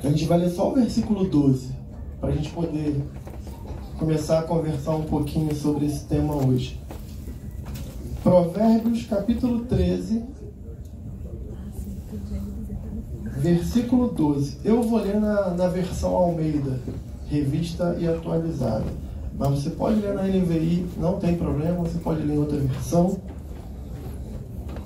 A gente vai ler só o versículo 12, para a gente poder começar a conversar um pouquinho sobre esse tema hoje. Provérbios, capítulo 13, versículo 12. Eu vou ler na versão Almeida, revista e atualizada. Mas você pode ler na NVI, não tem problema, você pode ler em outra versão.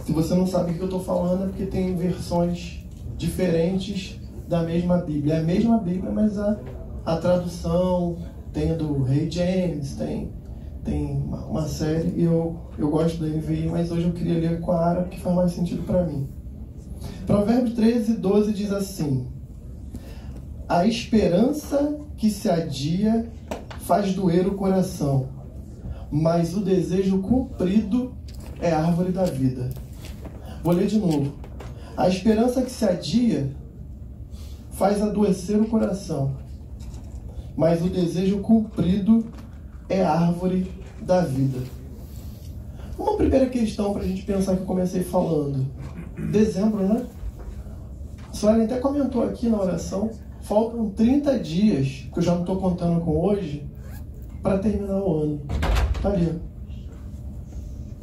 Se você não sabe o que eu estou falando, é porque tem versões diferentes da mesma Bíblia. É a mesma Bíblia, mas a tradução tem a do Rei James, tem uma série, e eu gosto da NVI, mas hoje eu queria ler com a árabe, que faz mais sentido para mim. Provérbios 13, 12 diz assim: a esperança que se adia faz doer o coração, mas o desejo cumprido é a árvore da vida. Vou ler de novo. A esperança que se adia faz adoecer o coração, mas o desejo cumprido é a árvore da vida. Uma primeira questão para a gente pensar, que eu comecei falando. Dezembro, né? A Suelen até comentou aqui na oração, faltam 30 dias, que eu já não estou contando com hoje, para terminar o ano. Tá ali.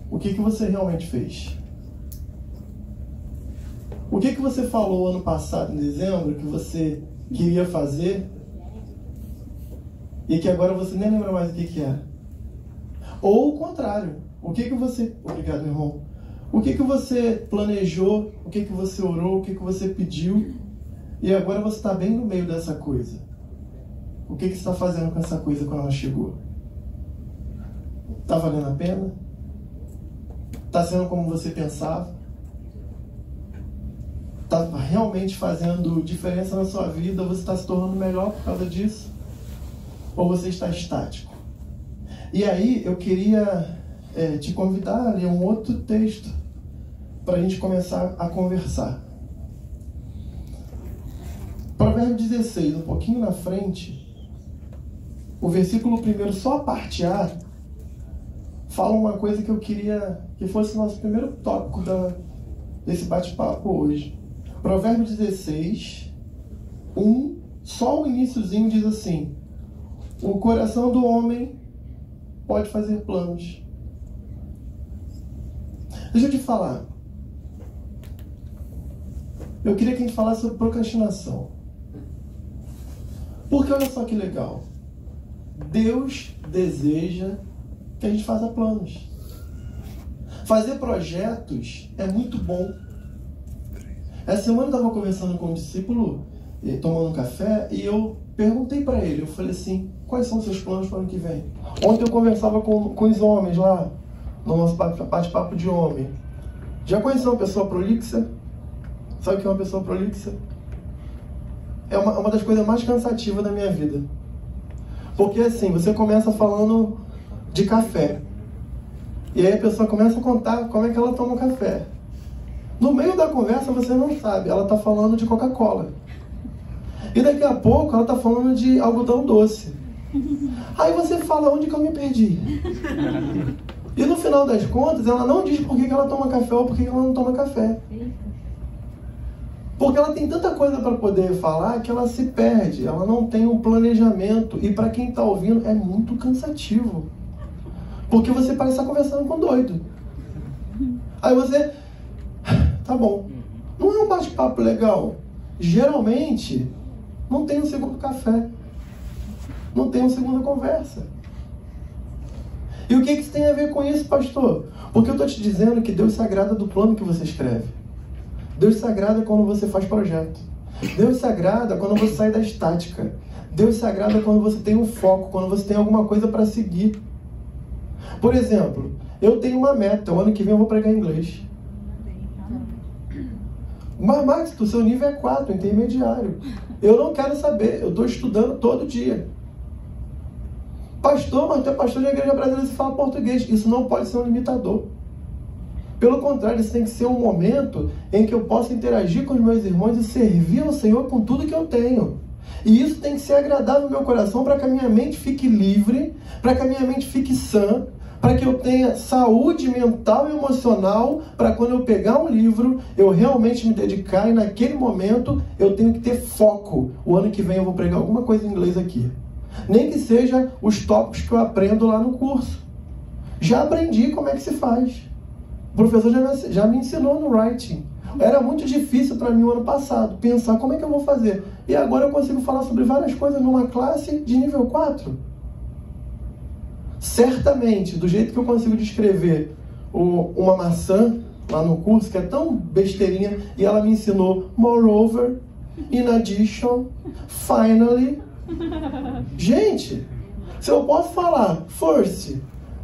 O que você realmente fez? O que você falou ano passado, em dezembro, que você queria fazer e que agora você nem lembra mais o que era? Ou o contrário, o que você... Obrigado, meu irmão. O que você planejou, o que você orou, o que você pediu, e agora você está bem no meio dessa coisa. O que você está fazendo com essa coisa quando ela chegou? Está valendo a pena? Está sendo como você pensava? Está realmente fazendo diferença na sua vida? Você está se tornando melhor por causa disso? Ou você está estático? E aí eu queria te convidar a ler um outro texto para a gente começar a conversar. Provérbio 16, um pouquinho na frente, o versículo 1, só a parte A, fala uma coisa que eu queria que fosse o nosso primeiro tópico desse bate-papo hoje. Provérbio 16, 1, só o iniciozinho diz assim: o coração do homem pode fazer planos. Deixa eu te falar. Eu queria que a gente falasse sobre procrastinação. Porque olha só que legal. Deus deseja que a gente faça planos. Fazer projetos é muito bom. Essa semana eu estava conversando com um discípulo, tomando um café, e eu perguntei para ele, eu falei assim: quais são os seus planos para o ano que vem? Ontem eu conversava com os homens lá, no nosso bate-papo de homem. Já conheceu uma pessoa prolixa? Sabe o que é uma pessoa prolixa? É uma das coisas mais cansativas da minha vida. Porque assim, você começa falando de café. E aí a pessoa começa a contar como é que ela toma café. No meio da conversa você não sabe, ela está falando de Coca-Cola. E daqui a pouco ela está falando de algodão doce. Aí você fala: onde que eu me perdi? E no final das contas, ela não diz por que ela toma café ou por que ela não toma café. Porque ela tem tanta coisa para poder falar que ela se perde, ela não tem um planejamento. E para quem está ouvindo, é muito cansativo. Porque você parece estar conversando com um doido. Aí você... Tá bom. Não é um bate-papo legal. Geralmente, não tem um segundo café. Não tem uma segunda conversa. E o que isso tem a ver com isso, pastor? Porque eu estou te dizendo que Deus se agrada do plano que você escreve. Deus se agrada quando você faz projeto. Deus se agrada quando você sai da estática. Deus se agrada quando você tem um foco, quando você tem alguma coisa para seguir. Por exemplo, eu tenho uma meta. O ano que vem eu vou pregar inglês. Mas, Max, o seu nível é 4, intermediário. Eu não quero saber. Eu estou estudando todo dia. Pastor, mas tu é pastor da igreja brasileira e fala português. Isso não pode ser um limitador. Pelo contrário, isso tem que ser um momento em que eu possa interagir com os meus irmãos e servir ao Senhor com tudo que eu tenho. E isso tem que ser agradável no meu coração para que a minha mente fique livre, para que a minha mente fique sã, para que eu tenha saúde mental e emocional, para quando eu pegar um livro, eu realmente me dedicar, e naquele momento eu tenho que ter foco. O ano que vem eu vou pregar alguma coisa em inglês aqui. Nem que seja os tópicos que eu aprendo lá no curso. Já aprendi como é que se faz. O professor já me ensinou no writing. Era muito difícil para mim o ano passado, pensar como é que eu vou fazer. E agora eu consigo falar sobre várias coisas numa classe de nível 4. Certamente, do jeito que eu consigo descrever uma maçã lá no curso, que é tão besteirinha, e ela me ensinou moreover, in addition, finally. Gente, se eu posso falar first,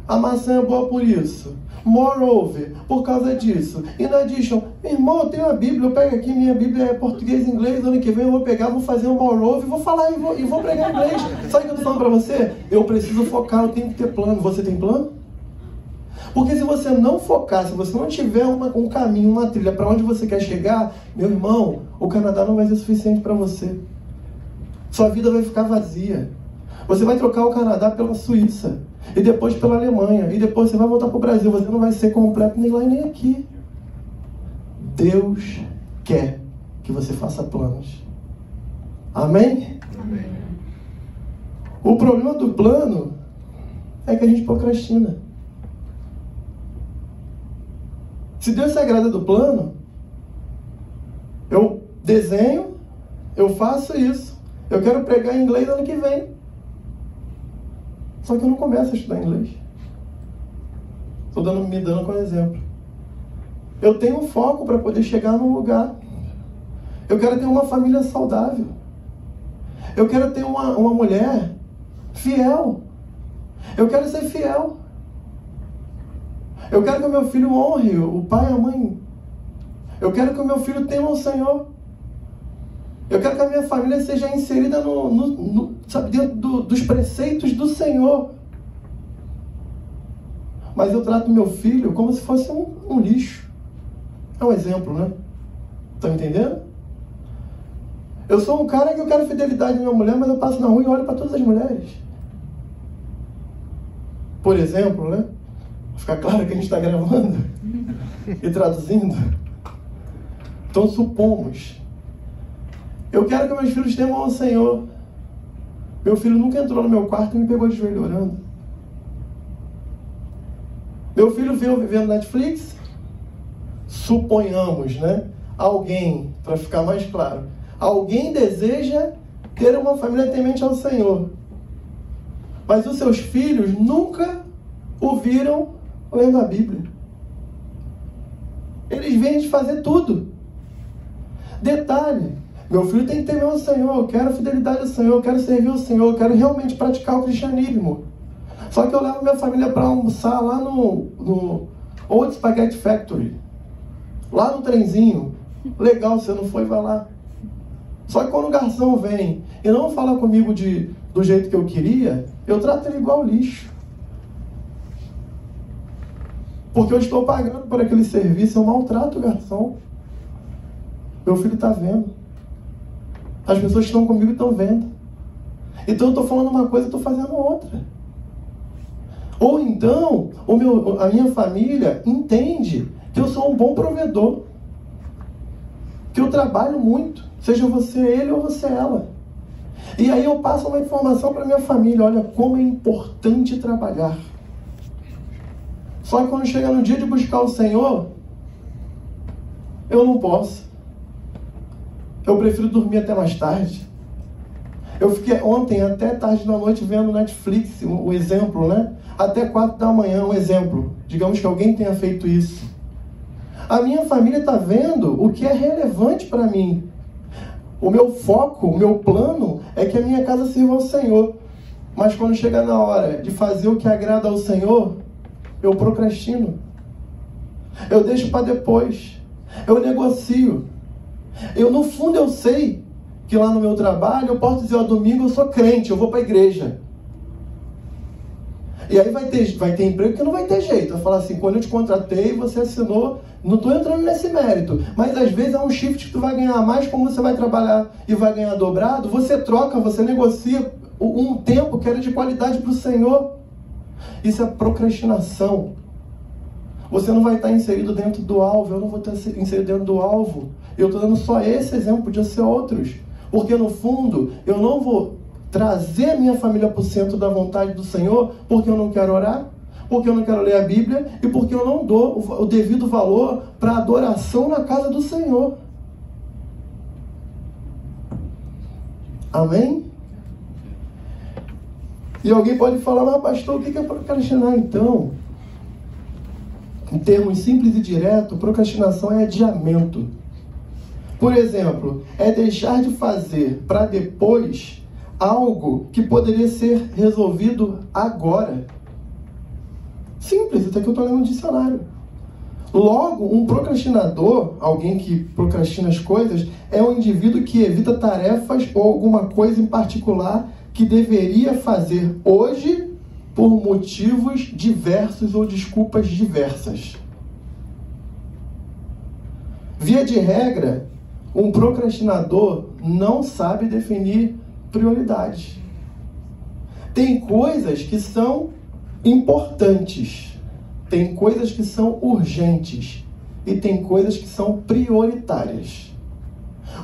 a maçã é boa por isso, moreover, por causa disso, in addition, irmão, eu tenho a Bíblia, eu pego aqui, minha Bíblia é português e inglês, ano que vem eu vou pegar, vou fazer um moreover, vou falar e vou pregar em inglês. Sabe o que eu estou falando para você? Eu preciso focar, eu tenho que ter plano. Você tem plano? Porque se você não focar, se você não tiver um caminho, uma trilha para onde você quer chegar, meu irmão, o Canadá não vai ser suficiente para você. Sua vida vai ficar vazia. Você vai trocar o Canadá pela Suíça, e depois pela Alemanha, e depois você vai voltar para o Brasil. Você não vai ser completo nem lá e nem aqui. Deus quer que você faça planos. Amém? Amém. O problema do plano é que a gente procrastina. Se Deus se agrada do plano, eu desenho, eu faço isso. Eu quero pregar em inglês ano que vem. Só que eu não começo a estudar inglês. Estou me dando como exemplo. Eu tenho um foco para poder chegar num lugar. Eu quero ter uma família saudável. Eu quero ter uma mulher fiel. Eu quero ser fiel. Eu quero que o meu filho honre o pai e a mãe. Eu quero que o meu filho tenha o Senhor. Eu quero que a minha família seja inserida sabe, dentro dos preceitos do Senhor. Mas eu trato meu filho como se fosse um lixo. É um exemplo, né? Estão entendendo? Eu sou um cara que eu quero fidelidade na minha mulher, mas eu passo na rua e olho para todas as mulheres. Por exemplo, né? Ficar claro que a gente está gravando e traduzindo. Então supomos. Eu quero que meus filhos temam ao Senhor. Meu filho nunca entrou no meu quarto e me pegou de joelho orando. Meu filho veio vivendo Netflix. Suponhamos, né? Alguém, para ficar mais claro, alguém deseja ter uma família temente ao Senhor. Mas os seus filhos nunca o viram lendo a Bíblia. Eles vêm de fazer tudo. Detalhe, meu filho tem que temer o Senhor, eu quero a fidelidade ao Senhor, eu quero servir o Senhor, eu quero realmente praticar o cristianismo. Só que eu levo minha família para almoçar lá no Old Spaghetti Factory. Lá no trenzinho. Legal, você não foi, vai lá. Só que quando o garçom vem e não fala comigo do jeito que eu queria, eu trato ele igual lixo. Porque eu estou pagando por aquele serviço, eu maltrato o garçom. Meu filho está vendo. As pessoas que estão comigo estão vendo. Então eu estou falando uma coisa e estou fazendo outra. Ou então, a minha família entende que eu sou um bom provedor. Que eu trabalho muito. Seja você ele ou você ela. E aí eu passo uma informação para minha família. Olha como é importante trabalhar. Só que quando chega no dia de buscar o Senhor, eu não posso. Eu prefiro dormir até mais tarde. Eu fiquei ontem até tarde da noite vendo Netflix, o exemplo, né? Até 4 da manhã, um exemplo. Digamos que alguém tenha feito isso. A minha família está vendo o que é relevante para mim. O meu foco, o meu plano é que a minha casa sirva ao Senhor. Mas quando chega na hora de fazer o que agrada ao Senhor, eu procrastino. Eu deixo para depois. Eu negocio. No fundo eu sei que lá no meu trabalho eu posso dizer, domingo eu sou crente, eu vou para a igreja. E aí vai ter emprego que não vai ter jeito. Vai falar assim, quando eu te contratei, você assinou. Não estou entrando nesse mérito. Mas às vezes é um shift que tu vai ganhar mais, como você vai trabalhar e vai ganhar dobrado. Você troca, você negocia um tempo que era de qualidade para o Senhor. Isso é procrastinação. Você não vai estar inserido dentro do alvo, eu não vou estar inserido dentro do alvo. Eu estou dando só esse exemplo, podia ser outros. Porque no fundo, eu não vou trazer a minha família para o centro da vontade do Senhor, porque eu não quero orar, porque eu não quero ler a Bíblia e porque eu não dou o devido valor para a adoração na casa do Senhor. Amém? E alguém pode falar, mas pastor, o que é procrastinar então? Em termos simples e diretos, procrastinação é adiamento. Por exemplo, é deixar de fazer para depois algo que poderia ser resolvido agora. Simples, isso aqui eu estou lendo no dicionário. Logo, um procrastinador, alguém que procrastina as coisas, é um indivíduo que evita tarefas ou alguma coisa em particular que deveria fazer hoje por motivos diversos ou desculpas diversas. Via de regra, um procrastinador não sabe definir prioridades. Tem coisas que são importantes, tem coisas que são urgentes e tem coisas que são prioritárias.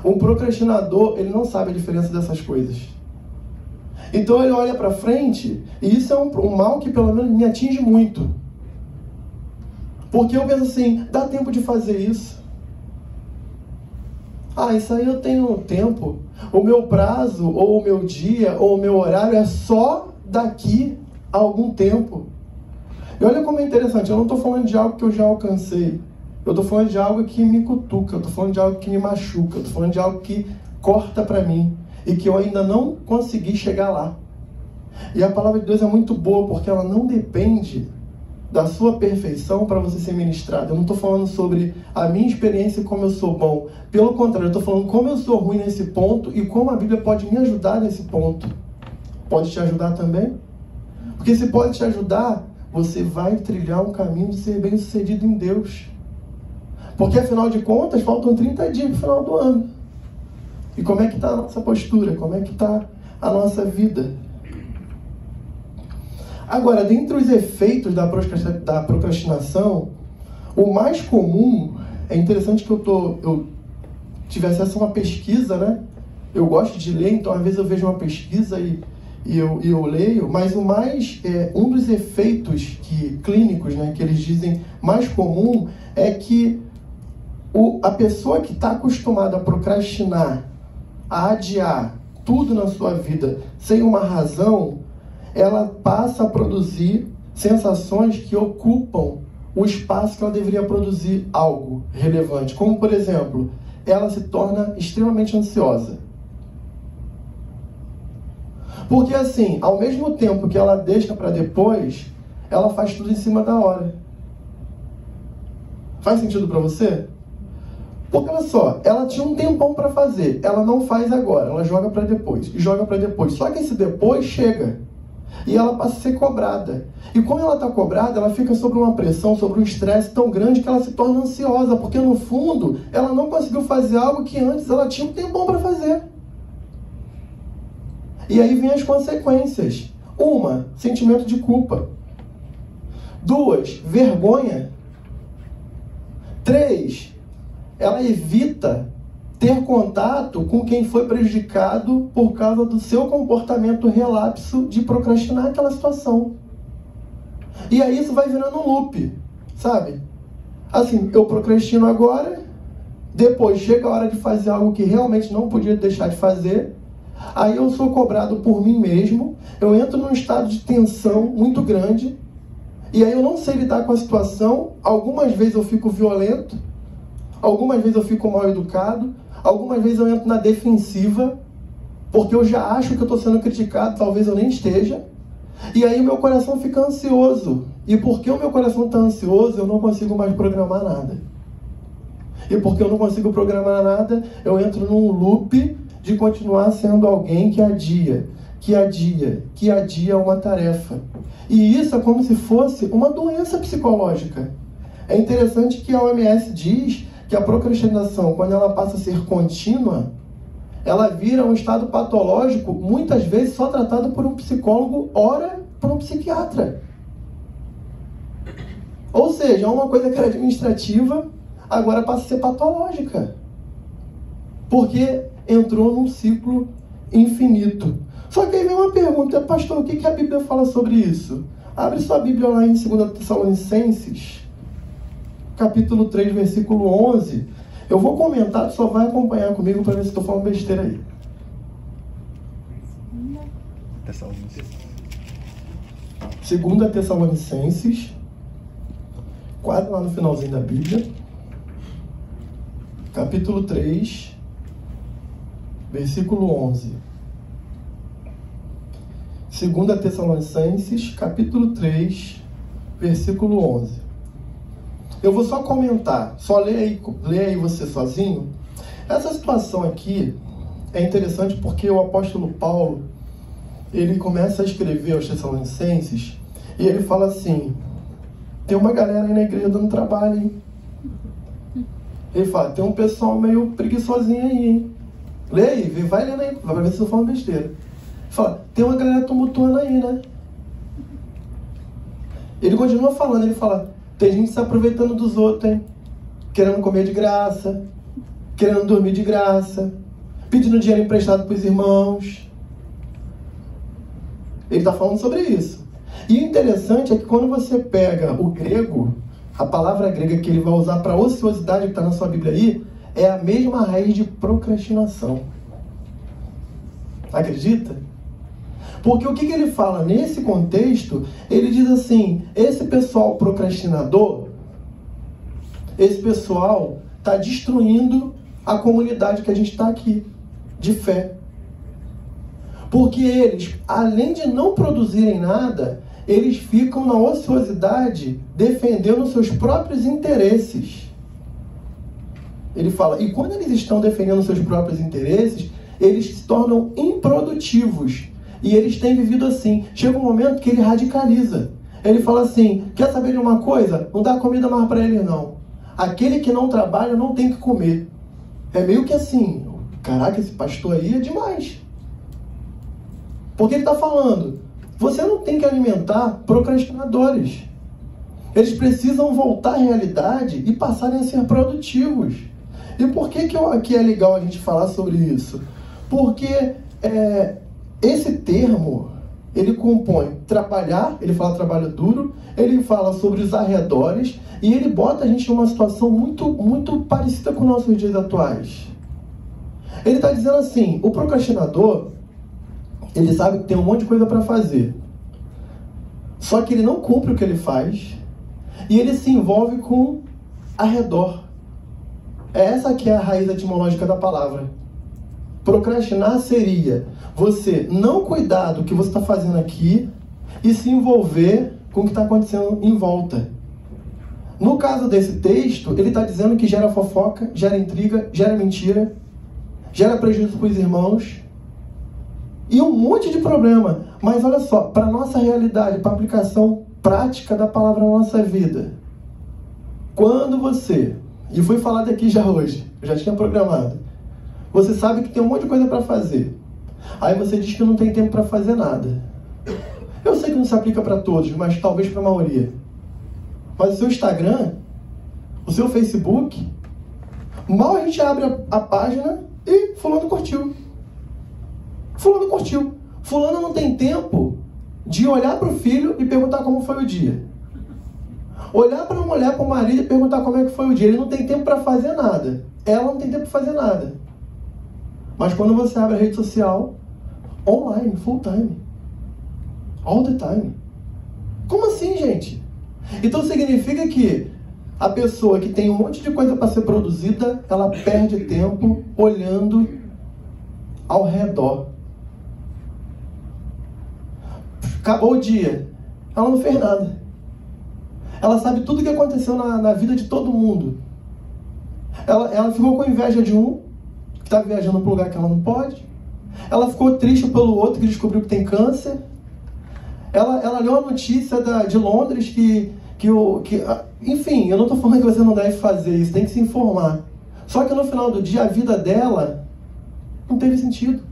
Um procrastinador, ele não sabe a diferença dessas coisas. Então ele olha para frente, e isso é um mal que pelo menos me atinge muito. Porque eu penso assim, dá tempo de fazer isso. Ah, isso aí eu tenho tempo. O meu prazo, ou o meu dia, ou o meu horário é só daqui a algum tempo. E olha como é interessante, eu não estou falando de algo que eu já alcancei. Eu estou falando de algo que me cutuca, eu estou falando de algo que me machuca, eu estou falando de algo que corta para mim e que eu ainda não consegui chegar lá. E a palavra de Deus é muito boa porque ela não depende da sua perfeição para você ser ministrado. Eu não estou falando sobre a minha experiência e como eu sou bom. Pelo contrário, eu estou falando como eu sou ruim nesse ponto e como a Bíblia pode me ajudar nesse ponto. Pode te ajudar também? Porque se pode te ajudar, você vai trilhar um caminho de ser bem sucedido em Deus. Porque afinal de contas, faltam 30 dias para o final do ano. E como é que está a nossa postura? Como é que está a nossa vida? Agora, dentre os efeitos da procrastinação, o mais comum, é interessante que eu tivesse essa uma pesquisa, né? Eu gosto de ler, então às vezes eu vejo uma pesquisa e eu leio, mas um dos efeitos clínicos, né, que eles dizem mais comum é que a pessoa que está acostumada a procrastinar, a adiar tudo na sua vida sem uma razão, ela passa a produzir sensações que ocupam o espaço que ela deveria produzir algo relevante. Como, por exemplo, ela se torna extremamente ansiosa. Porque assim, ao mesmo tempo que ela deixa para depois, ela faz tudo em cima da hora. Faz sentido para você? Porque olha só, ela tinha um tempão para fazer, ela não faz agora, ela joga para depois, e joga para depois. Só que esse depois chega, e ela passa a ser cobrada. E como ela está cobrada, ela fica sob uma pressão, sobre um estresse tão grande que ela se torna ansiosa, porque no fundo, ela não conseguiu fazer algo que antes ela tinha um tempão para fazer. E aí vem as consequências. 1, sentimento de culpa. 2, vergonha. 3, ela evita ter contato com quem foi prejudicado por causa do seu comportamento relapso de procrastinar aquela situação. E aí isso vai virando um loop, sabe? Assim, eu procrastino agora, depois chega a hora de fazer algo que realmente não podia deixar de fazer, aí eu sou cobrado por mim mesmo, eu entro num estado de tensão muito grande, e aí eu não sei lidar com a situação, algumas vezes eu fico violento, algumas vezes eu fico mal educado, algumas vezes eu entro na defensiva, porque eu já acho que eu estou sendo criticado, talvez eu nem esteja, e aí o meu coração fica ansioso, e porque o meu coração está ansioso, eu não consigo mais programar nada. E porque eu não consigo programar nada, eu entro num loop de continuar sendo alguém que adia uma tarefa. E isso é como se fosse uma doença psicológica. É interessante que a OMS diz que a procrastinação, quando ela passa a ser contínua, ela vira um estado patológico, muitas vezes só tratado por um psicólogo, ora por um psiquiatra. Ou seja, uma coisa que era administrativa, agora passa a ser patológica. Porque entrou num ciclo infinito. Só que aí vem uma pergunta, pastor, o que a Bíblia fala sobre isso? Abre sua Bíblia lá em 2 Tessalonicenses, capítulo 3, versículo 11. Eu vou comentar, tu só vai acompanhar comigo para ver se estou falando besteira aí. Segunda Tessalonicenses, quase lá no finalzinho da Bíblia, capítulo 3, versículo 11. 2 Tessalonicenses, capítulo 3, versículo 11. Eu vou só comentar, só lê aí você sozinho. Essa situação aqui é interessante porque o apóstolo Paulo, ele começa a escrever aos Tessalonicenses e ele fala assim: tem uma galera aí na igreja dando trabalho, hein? Ele fala, tem um pessoal meio preguiçosinho aí, hein? Lê aí, vai lendo aí, vai ver se eu tô falando besteira. Ele fala, tem uma galera tumultuando aí, né? Ele continua falando, ele fala, tem gente se aproveitando dos outros, hein? Querendo comer de graça, querendo dormir de graça, pedindo dinheiro emprestado para os irmãos. Ele está falando sobre isso. E o interessante é que quando você pega o grego, a palavra grega que ele vai usar para ociosidade, que está na sua Bíblia aí, é a mesma raiz de procrastinação. Acredita? Porque o que ele fala nesse contexto? Ele diz assim, esse pessoal procrastinador, esse pessoal está destruindo a comunidade que a gente está aqui, de fé. Porque eles, além de não produzirem nada, eles ficam na ociosidade defendendo seus próprios interesses. Ele fala, e quando eles estão defendendo seus próprios interesses, eles se tornam improdutivos. E eles têm vivido assim. Chega um momento que ele radicaliza. Ele fala assim, quer saber de uma coisa? Não dá comida mais para ele, não. Aquele que não trabalha não tem que comer. É meio que assim, caraca, esse pastor aí é demais. Porque ele está falando, você não tem que alimentar procrastinadores. Eles precisam voltar à realidade e passarem a ser produtivos. E por que é legal a gente falar sobre isso? Porque esse termo, ele compõe trabalhar, ele fala trabalho duro, ele fala sobre os arredores, e ele bota a gente numa situação muito, muito parecida com nossos dias atuais. Ele está dizendo assim, o procrastinador, ele sabe que tem um monte de coisa para fazer. Só que ele não cumpre o que ele faz, e ele se envolve com arredor. Essa que é a raiz etimológica da palavra. Procrastinar seria você não cuidar do que você está fazendo aqui e se envolver com o que está acontecendo em volta. No caso desse texto, ele está dizendo que gera fofoca, gera intriga, gera mentira, gera prejuízo para os irmãos e um monte de problema. Mas olha só, para a nossa realidade, para a aplicação prática da palavra na nossa vida, quando você, e foi falado aqui já hoje, eu já tinha programado, você sabe que tem um monte de coisa para fazer. Aí você diz que não tem tempo para fazer nada. Eu sei que não se aplica para todos, mas talvez para a maioria. Mas o seu Instagram, o seu Facebook, mal a gente abre a página e fulano curtiu. Fulano curtiu. Fulano não tem tempo de olhar para o filho e perguntar como foi o dia. Olhar para a mulher, para o marido e perguntar como é que foi o dia. Ele não tem tempo para fazer nada. Ela não tem tempo para fazer nada. Mas quando você abre a rede social, online, full time, all the time. Como assim, gente? Então significa que a pessoa que tem um monte de coisa para ser produzida, ela perde tempo olhando ao redor. Acabou o dia, ela não fez nada. Ela sabe tudo o que aconteceu na vida de todo mundo. Ela ficou com inveja de um que está viajando para um lugar que ela não pode. Ela ficou triste pelo outro que descobriu que tem câncer. Ela leu a notícia de Londres enfim, eu não estou falando que você não deve fazer isso, tem que se informar. Só que no final do dia, a vida dela não teve sentido.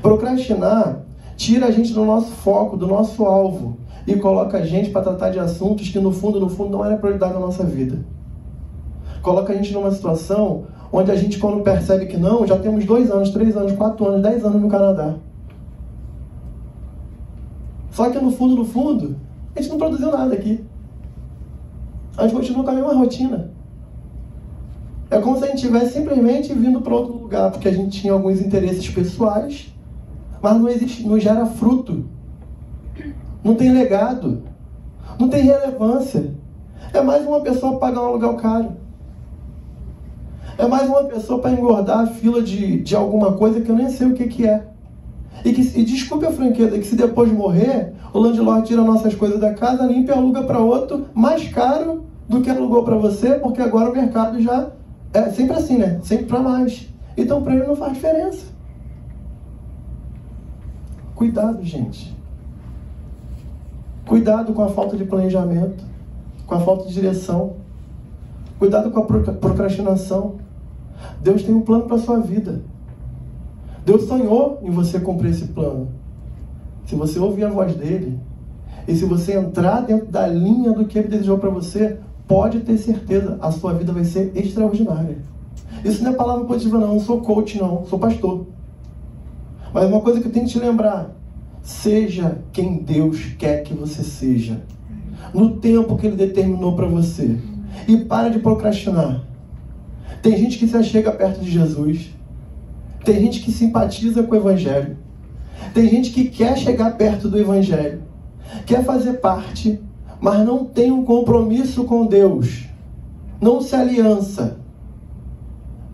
Procrastinar tira a gente do nosso foco, do nosso alvo. e coloca a gente para tratar de assuntos que no fundo não era prioridade na nossa vida. Coloca a gente numa situação onde a gente, quando percebe que não, já temos 2 anos, 3 anos, 4 anos, 10 anos no Canadá. Só que no fundo, a gente não produziu nada aqui. A gente continua com a mesma rotina. É como se a gente tivesse simplesmente vindo para outro lugar, porque a gente tinha alguns interesses pessoais, mas não gera fruto. Não tem legado. Não tem relevância. É mais uma pessoa para pagar um aluguel caro. É mais uma pessoa para engordar a fila de alguma coisa que eu nem sei o que é. E desculpe a franqueza, que se depois morrer, o landlord tira nossas coisas da casa, limpa e aluga para outro mais caro do que alugou para você, porque agora o mercado já é sempre assim, né? Sempre para mais. Então para ele não faz diferença. Cuidado, gente. Cuidado com a falta de planejamento, com a falta de direção. Cuidado com a procrastinação. Deus tem um plano para a sua vida. Deus sonhou em você cumprir esse plano. Se você ouvir a voz dele, e se você entrar dentro da linha do que ele desejou para você, pode ter certeza, a sua vida vai ser extraordinária. Isso não é palavra positiva não, não sou coach não, sou pastor. Mas uma coisa que eu tenho que te lembrar, seja quem Deus quer que você seja, no tempo que ele determinou para você. E para de procrastinar. Tem gente que se achega perto de Jesus. Tem gente que simpatiza com o Evangelho. Tem gente que quer chegar perto do Evangelho. Quer fazer parte, mas não tem um compromisso com Deus. Não se aliança.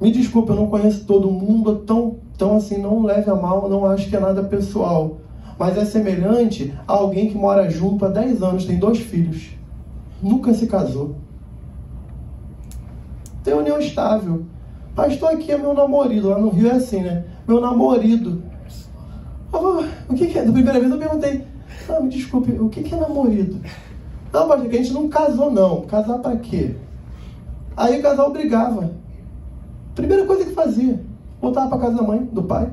Me desculpa, eu não conheço todo mundo tão assim, não leve a mal, não acho que é nada pessoal. Mas é semelhante a alguém que mora junto há 10 anos, tem 2 filhos. Nunca se casou. Tem união estável. Pastor, aqui é meu namorado. Lá no Rio é assim, né? Meu namorado. O que é? Da primeira vez eu perguntei. Não, me desculpe, o que é namorado? Não, pastor, que a gente não casou, não. Casar pra quê? Aí o casal brigava. Primeira coisa que fazia, voltava pra casa da mãe, do pai.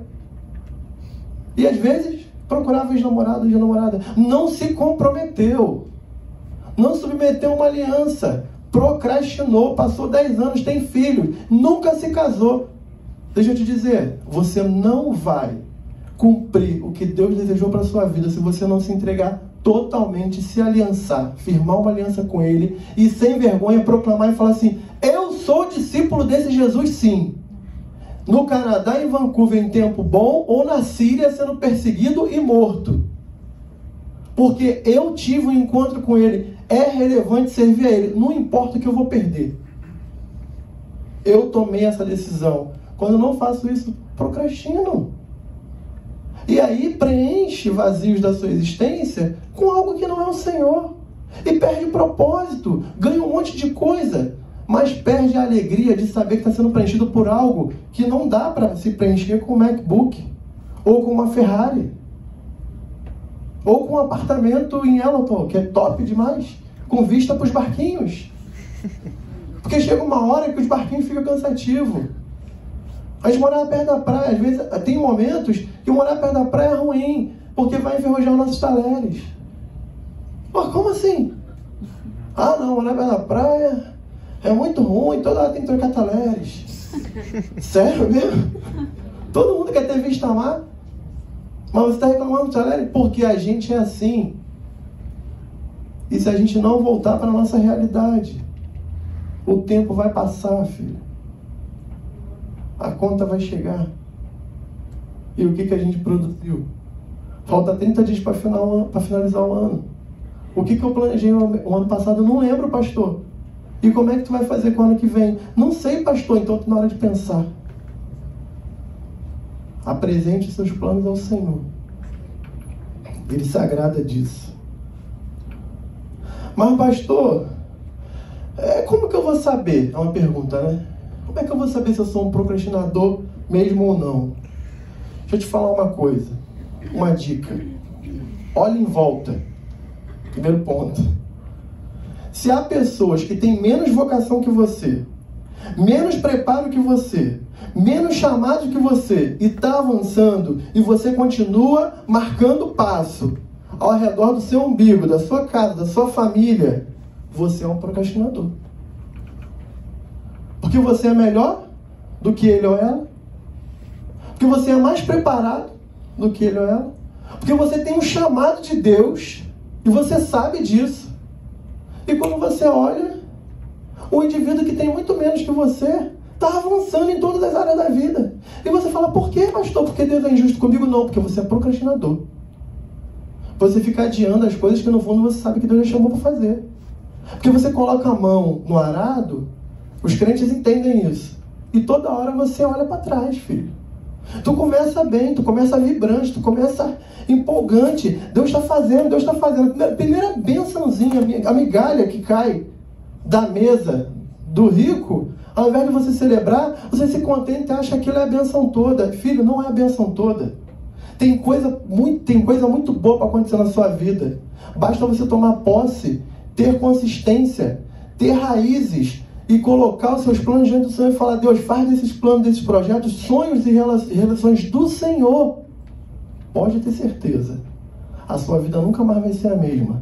E às vezes procurava ex-namorado, ex-namorada. Não se comprometeu. Não submeteu a uma aliança. Procrastinou, passou 10 anos, tem filho, nunca se casou. Deixa eu te dizer, você não vai cumprir o que Deus desejou para a sua vida se você não se entregar totalmente, se aliançar, firmar uma aliança com Ele e sem vergonha proclamar e falar assim, eu sou discípulo desse Jesus sim. No Canadá, em Vancouver, em tempo bom, ou na Síria sendo perseguido e morto. Porque eu tive um encontro com Ele. É relevante servir a Ele. Não importa o que eu vou perder. Eu tomei essa decisão. Quando eu não faço isso, procrastino. E aí preenche vazios da sua existência com algo que não é o Senhor. E perde propósito. Ganha um monte de coisa. Mas perde a alegria de saber que está sendo preenchido por algo que não dá para se preencher com um MacBook. Ou com uma Ferrari. Ou com um apartamento em Elton, que é top demais, com vista para os barquinhos. Porque chega uma hora que os barquinhos ficam cansativos. A gente morar perto da praia, às vezes tem momentos que morar perto da praia é ruim, porque vai enferrujar os nossos talheres. Pô, como assim? Ah não, morar perto da praia é muito ruim, toda hora tem que trocar talheres. Sério mesmo? Todo mundo quer ter vista a mar? Mas você está reclamando do salário? Porque a gente é assim. E se a gente não voltar para a nossa realidade, o tempo vai passar, filho. A conta vai chegar. E o que a gente produziu? Falta 30 dias para finalizar o ano. O que eu planejei o ano passado? Eu não lembro, pastor. E como é que tu vai fazer com o ano que vem? Não sei, pastor. Então na hora de pensar. Apresente seus planos ao Senhor. Ele se agrada disso. Mas, pastor, como que eu vou saber? É uma pergunta, né? Como é que eu vou saber se eu sou um procrastinador mesmo ou não? Deixa eu te falar uma coisa. Uma dica. Olhe em volta. Primeiro ponto. Se há pessoas que têm menos vocação que você, menos preparo que você, menos chamado que você, e está avançando, e você continua marcando passo, ao redor do seu umbigo, da sua casa, da sua família, você é um procrastinador. Porque você é melhor do que ele ou ela. Porque você é mais preparado do que ele ou ela. Porque você tem um chamado de Deus e você sabe disso. E quando você olha, o indivíduo que tem muito menos que você está avançando em todas as áreas da vida. E você fala, por quê, pastor? Porque Deus é injusto comigo? Não, porque você é procrastinador. Você fica adiando as coisas que no fundo você sabe que Deus já chamou para fazer. Porque você coloca a mão no arado, os crentes entendem isso. E toda hora você olha para trás, filho. Tu começa bem, tu começa vibrante, tu começa empolgante. Deus está fazendo, Deus está fazendo. Primeira bençãozinha, a migalha que cai da mesa do rico, ao invés de você celebrar, você se contenta e acha que aquilo é a benção toda. Filho, não é a benção toda. Tem coisa muito boa para acontecer na sua vida. Basta você tomar posse, ter consistência, ter raízes e colocar os seus planos diante do Senhor e falar, Deus, faz desses planos, desses projetos, sonhos e relações do Senhor. Pode ter certeza, a sua vida nunca mais vai ser a mesma.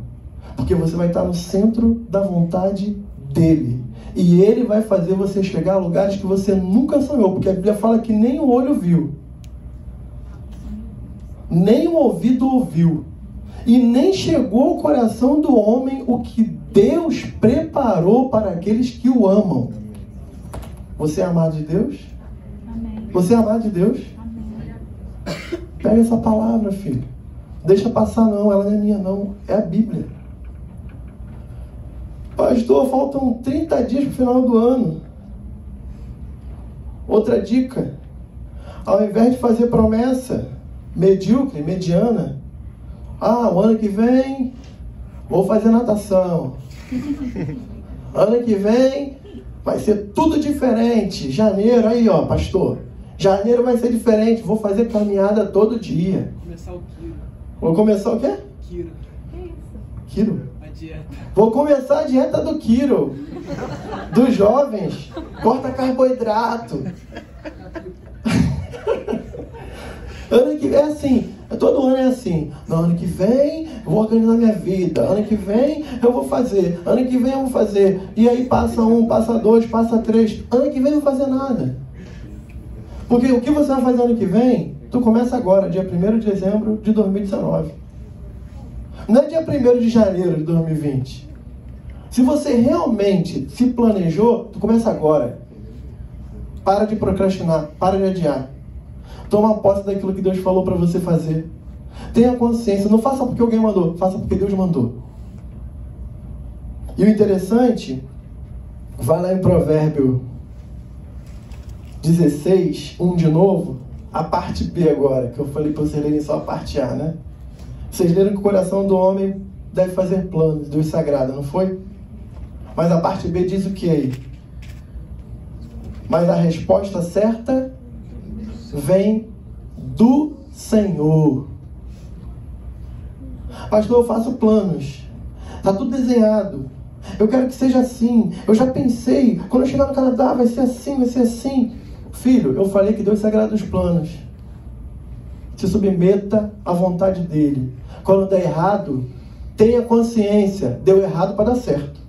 Porque você vai estar no centro da vontade dEle. E Ele vai fazer você chegar a lugares que você nunca sonhou. Porque a Bíblia fala que nem o olho viu, nem o ouvido ouviu, e nem chegou ao coração do homem o que Deus preparou para aqueles que o amam. Você é amado de Deus? Amém. Você é amado de Deus? Amém. Pega essa palavra, filho. Deixa passar não, ela não é minha não, é a Bíblia. Pastor, faltam 30 dias para o final do ano. Outra dica. Ao invés de fazer promessa medíocre, mediana, o ano que vem vou fazer natação. Ano que vem vai ser tudo diferente. Janeiro, aí ó, pastor, janeiro vai ser diferente, vou fazer caminhada todo dia. Vou começar o Kiro. Vou começar o quê? Kiro. Que isso? Kiro? A dieta. Vou começar a dieta do Kiro, dos jovens. Corta carboidrato. Ano que vem é assim, todo ano é assim. No ano que vem eu vou organizar minha vida. Ano que vem eu vou fazer. Ano que vem eu vou fazer. E aí passa 1, passa 2, passa 3. Ano que vem eu vou fazer nada. Porque o que você vai fazer ano que vem, tu começa agora, dia 1º de dezembro de 2019. Não é dia 1º de janeiro de 2020. Se você realmente se planejou, tu começa agora. Para de procrastinar, para de adiar. Toma posse daquilo que Deus falou para você fazer. Tenha consciência. Não faça porque alguém mandou. Faça porque Deus mandou. E o interessante, vai lá em Provérbio 16, 1 de novo. A parte B agora, que eu falei para vocês lerem só a parte A, né? Vocês leram que o coração do homem deve fazer planos. Deus sagrado, não foi? Mas a parte B diz o que aí? Mas a resposta certa vem do Senhor. Pastor, eu faço planos. Está tudo desenhado. Eu quero que seja assim. Eu já pensei. Quando eu chegar no Canadá vai ser assim, vai ser assim. Filho, eu falei que Deus sagrado os planos. Se submeta à vontade dEle. Quando der errado, tenha consciência. Deu errado para dar certo.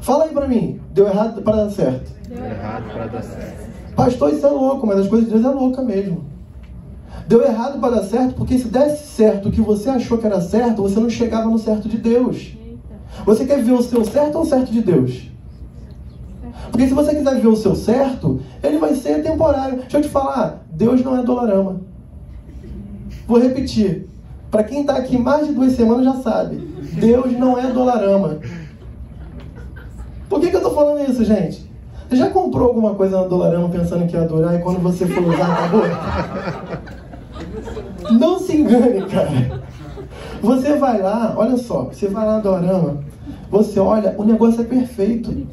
Fala aí para mim. Deu errado para dar certo. Deu errado para dar certo. Pastor, isso é louco, mas as coisas de Deus é louca mesmo. Deu errado para dar certo, porque se desse certo o que você achou que era certo, você não chegava no certo de Deus. Você quer ver o seu certo ou o certo de Deus? Porque se você quiser ver o seu certo, ele vai ser temporário. Deixa eu te falar, Deus não é Dollarama. Vou repetir. Para quem está aqui mais de 2 semanas já sabe. Deus não é Dollarama. Por que eu estou falando isso, gente? Você já comprou alguma coisa na Dollarama pensando que ia adorar e quando você for usar, acabou? Não se engane, cara. Você vai lá, olha só, você vai lá na Dollarama, você olha, o negócio é perfeito.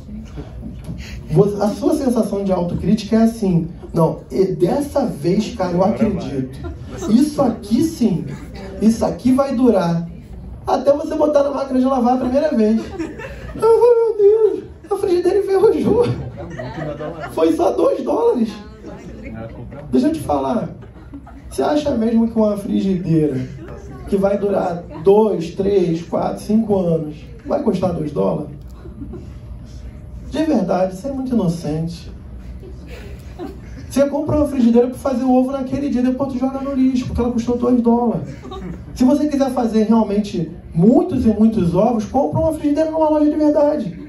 A sua sensação de autocrítica é assim, não, dessa vez, cara, eu acredito. Isso aqui sim, isso aqui vai durar. Até você botar na máquina de lavar a primeira vez. Oh, meu Deus, a frigideira enferrujou. Foi só $2. Deixa eu te falar. Você acha mesmo que uma frigideira que vai durar 2, 3, 4, 5 anos, vai custar $2? De verdade, você é muito inocente. Você compra uma frigideira para fazer o ovo naquele dia, depois tu joga no lixo, porque ela custou $2. Se você quiser fazer realmente muitos e muitos ovos, compra uma frigideira numa loja de verdade.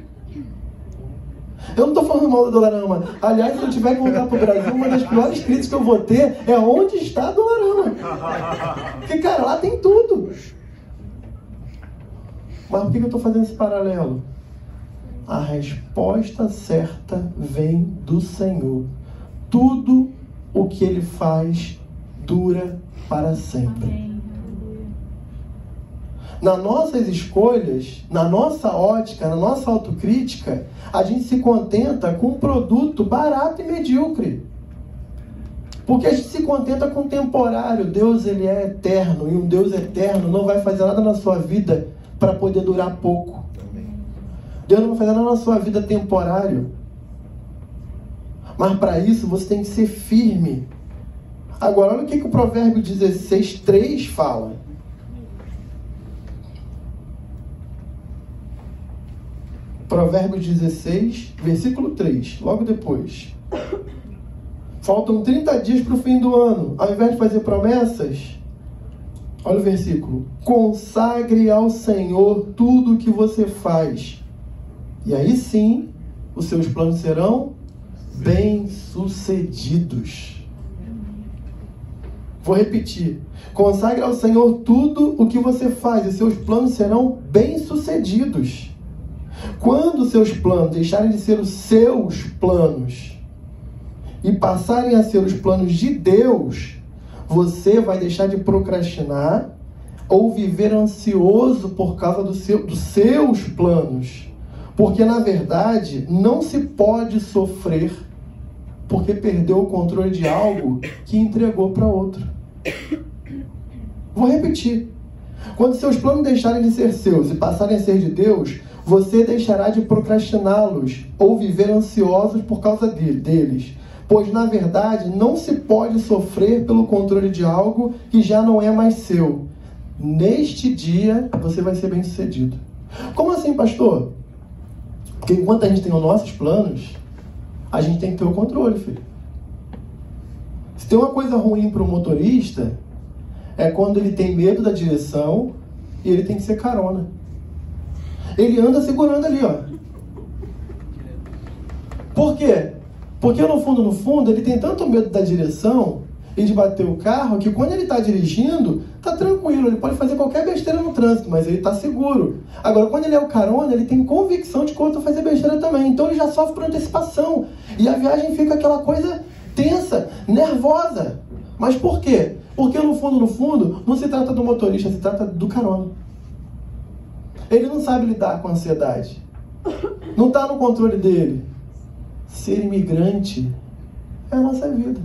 Eu não estou falando mal do Dollarama. Aliás, se eu tiver que voltar para o Brasil, uma das piores críticas que eu vou ter é onde está a Dollarama. Porque, cara, lá tem tudo. Mas por que eu estou fazendo esse paralelo? A resposta certa vem do Senhor. Tudo o que Ele faz dura para sempre. Amém. Nas nossas escolhas, na nossa ótica, na nossa autocrítica, a gente se contenta com um produto barato e medíocre. Porque a gente se contenta com o temporário. Deus, Ele é eterno, e um Deus eterno não vai fazer nada na sua vida para poder durar pouco. Deus não vai fazer nada na sua vida temporário. Mas para isso você tem que ser firme. Agora, olha o que o Provérbio 16:3 fala. Provérbios 16, versículo 3, logo depois. Faltam 30 dias para o fim do ano. Ao invés de fazer promessas, olha o versículo. Consagre ao Senhor tudo o que você faz. E aí sim, os seus planos serão bem-sucedidos. Vou repetir. Consagre ao Senhor tudo o que você faz e seus planos serão bem-sucedidos. Quando seus planos deixarem de ser os seus planos e passarem a ser os planos de Deus, você vai deixar de procrastinar ou viver ansioso por causa dos seus planos. Porque, na verdade, não se pode sofrer porque perdeu o controle de algo que entregou para outro. Vou repetir. Quando seus planos deixarem de ser seus e passarem a ser de Deus, você deixará de procrastiná-los ou viver ansiosos por causa deles. Pois, na verdade, não se pode sofrer pelo controle de algo que já não é mais seu. Neste dia, você vai ser bem-sucedido. Como assim, pastor? Porque enquanto a gente tem os nossos planos, a gente tem que ter o controle, filho. Se tem uma coisa ruim para o motorista, é quando ele tem medo da direção e ele tem que ser carona. Ele anda segurando ali, ó. Por quê? Porque no fundo, ele tem tanto medo da direção e de bater o carro, que quando ele está dirigindo, tá tranquilo, ele pode fazer qualquer besteira no trânsito, mas ele está seguro. Agora, quando ele é o carona, ele tem convicção de que o outro vai fazer besteira também, então ele já sofre por antecipação, e a viagem fica aquela coisa tensa, nervosa. Mas por quê? Porque no fundo, não se trata do motorista, se trata do carona. Ele não sabe lidar com a ansiedade, não está no controle dele. Ser imigrante é a nossa vida.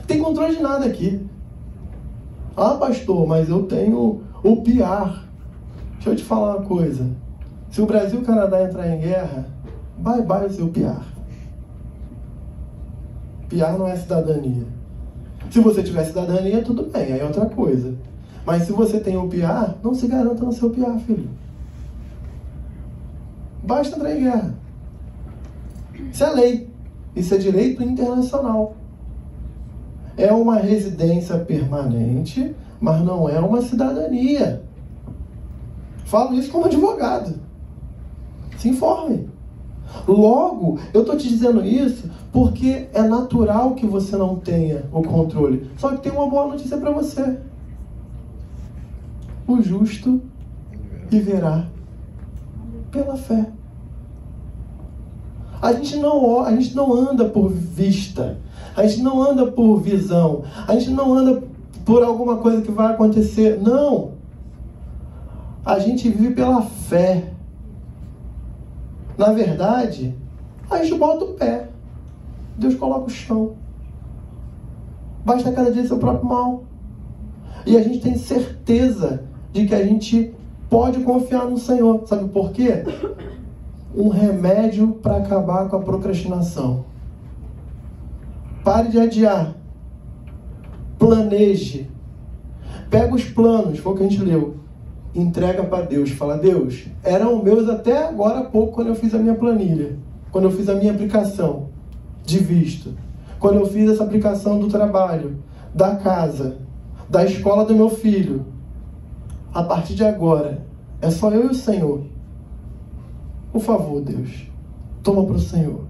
Tem controle de nada aqui. Ah, pastor, mas eu tenho o PR. Deixa eu te falar uma coisa. Se o Brasil e o Canadá entrar em guerra, bye bye o seu PR. PR não é cidadania. Se você tiver cidadania, tudo bem, aí é outra coisa. Mas se você tem o PR, não se garanta no seu PR, filho. Basta entrar em guerra. Isso é lei. Isso é direito internacional. É uma residência permanente, mas não é uma cidadania. Falo isso como advogado. Se informe. Logo, eu estou te dizendo isso porque é natural que você não tenha o controle. Só que tem uma boa notícia para você. O justo viverá pela fé. A gente não anda por vista. A gente não anda por visão. A gente não anda por alguma coisa que vai acontecer. Não. A gente vive pela fé. Na verdade, a gente bota o pé. Deus coloca o chão. Basta cada dia seu próprio mal. E a gente tem certeza de que a gente pode confiar no Senhor. Sabe por quê? Um remédio para acabar com a procrastinação. Pare de adiar. Planeje. Pega os planos, foi o que a gente leu, entrega para Deus. Fala: Deus, eram meus até agora há pouco, quando eu fiz a minha planilha, quando eu fiz a minha aplicação de visto, quando eu fiz essa aplicação do trabalho, da casa, da escola do meu filho. A partir de agora, é só eu e o Senhor. Por favor, Deus, toma para o Senhor.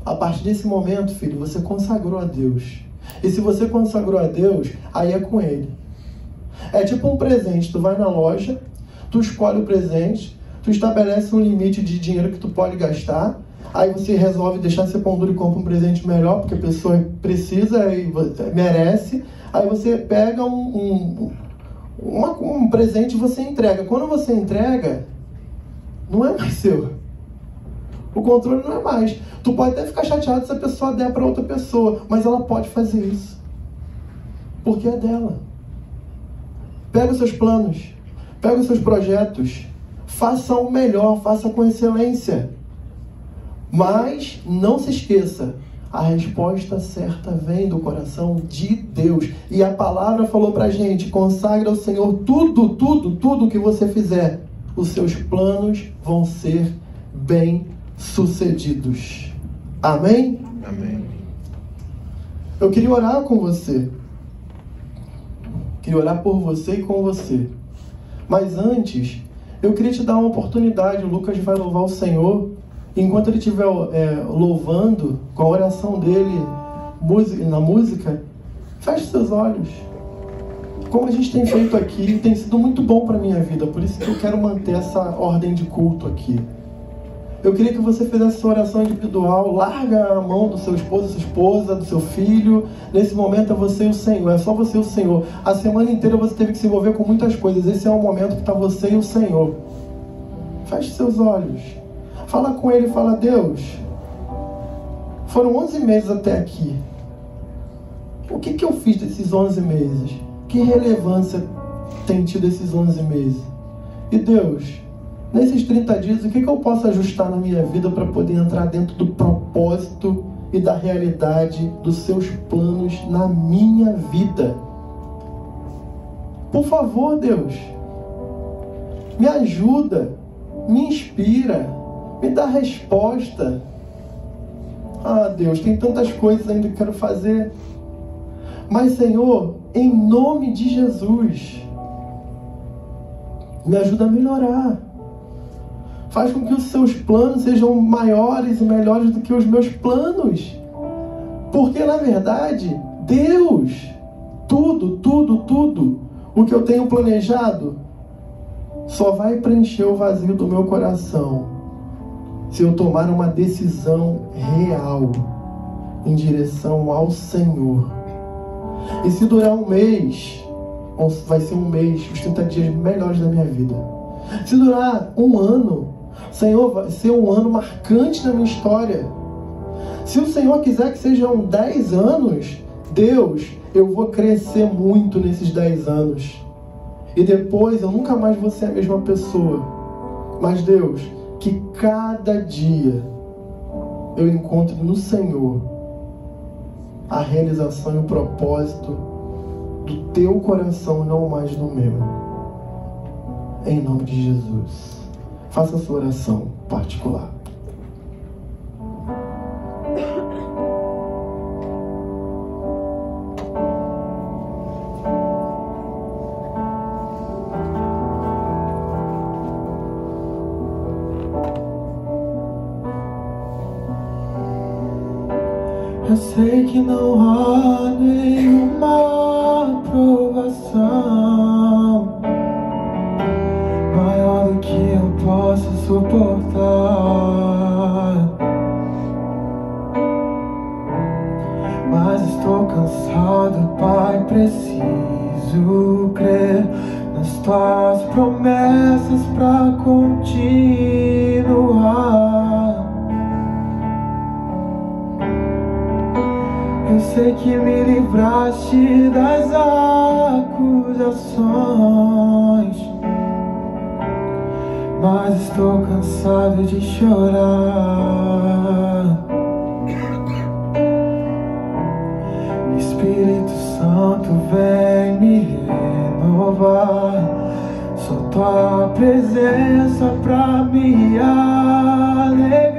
A partir desse momento, filho, você consagrou a Deus. E se você consagrou a Deus, aí é com Ele. É tipo um presente. Tu vai na loja, tu escolhe o presente, tu estabelece um limite de dinheiro que tu pode gastar, aí você resolve deixar ser pão duro e compra um presente melhor, porque a pessoa precisa e merece. Aí você pega um presente e você entrega. Quando você entrega, não é mais seu. O controle não é mais. Tu pode até ficar chateado se a pessoa der para outra pessoa, mas ela pode fazer isso, porque é dela. Pega os seus planos, pega os seus projetos, faça o melhor, faça com excelência. Mas não se esqueça, a resposta certa vem do coração de Deus. E a palavra falou pra gente: consagre ao Senhor tudo que você fizer. Os seus planos vão ser bem-sucedidos. Amém? Amém. Eu queria orar com você. Queria orar por você e com você. Mas antes, eu queria te dar uma oportunidade. O Lucas vai louvar o Senhor. Enquanto ele estiver louvando, com a oração dele na música, feche seus olhos. Como a gente tem feito aqui, tem sido muito bom para a minha vida. Por isso que eu quero manter essa ordem de culto aqui. Eu queria que você fizesse essa oração individual. Larga a mão do seu esposo, sua esposa, do seu filho. Nesse momento é você e o Senhor. É só você e o Senhor. A semana inteira você teve que se envolver com muitas coisas. Esse é o momento que está você e o Senhor. Feche seus olhos. Fala com Ele, fala: Deus, foram 11 meses até aqui. O que eu fiz desses 11 meses? Que relevância tem tido esses 11 meses? E Deus, nesses 30 dias, o que eu posso ajustar na minha vida para poder entrar dentro do propósito e da realidade dos seus planos na minha vida? Por favor, Deus, me ajuda, me inspira, me dá resposta. Ah, Deus, tem tantas coisas ainda que eu quero fazer. Mas, Senhor, em nome de Jesus, me ajuda a melhorar. Faz com que os seus planos sejam maiores e melhores do que os meus planos. Porque, na verdade, Deus, tudo o que eu tenho planejado só vai preencher o vazio do meu coração se eu tomar uma decisão real em direção ao Senhor. E se durar um mês, vai ser um mês, os 30 dias melhores da minha vida. Se durar um ano, Senhor, vai ser um ano marcante na minha história. Se o Senhor quiser que sejam 10 anos, Deus, eu vou crescer muito nesses 10 anos. E depois eu nunca mais vou ser a mesma pessoa. Mas Deus, que cada dia eu encontre no Senhor a realização e o propósito do teu coração, não mais do meu. Em nome de Jesus. Faça a sua oração particular. Eu sei que não há nenhuma provação maior do que eu possa suportar, mas estou cansado, Pai, preciso crer nas tuas promessas pra continuar. Eu sei que me livraste das acusações, mas estou cansado de chorar. Espírito Santo, Santo, vem me renovar. Só tua presença pra me alegrar.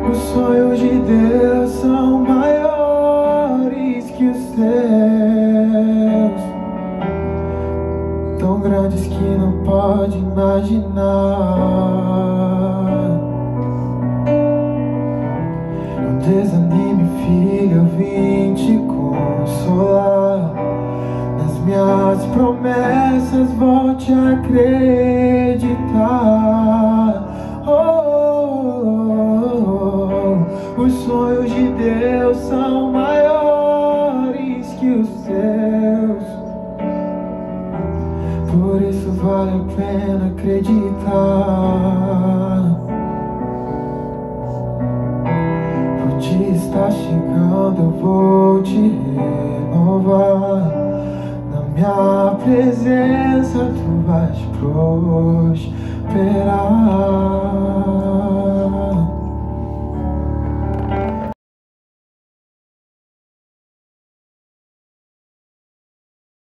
Os sonhos de Deus são maiores que os teus, tão grandes que não pode imaginar. Não desanime, filho, eu vim te consolar. Nas minhas promessas volte a acreditar. Os sonhos de Deus são maiores que os seus, por isso vale a pena acreditar. O dia está chegando, eu vou te renovar. Na minha presença tu vais prosperar.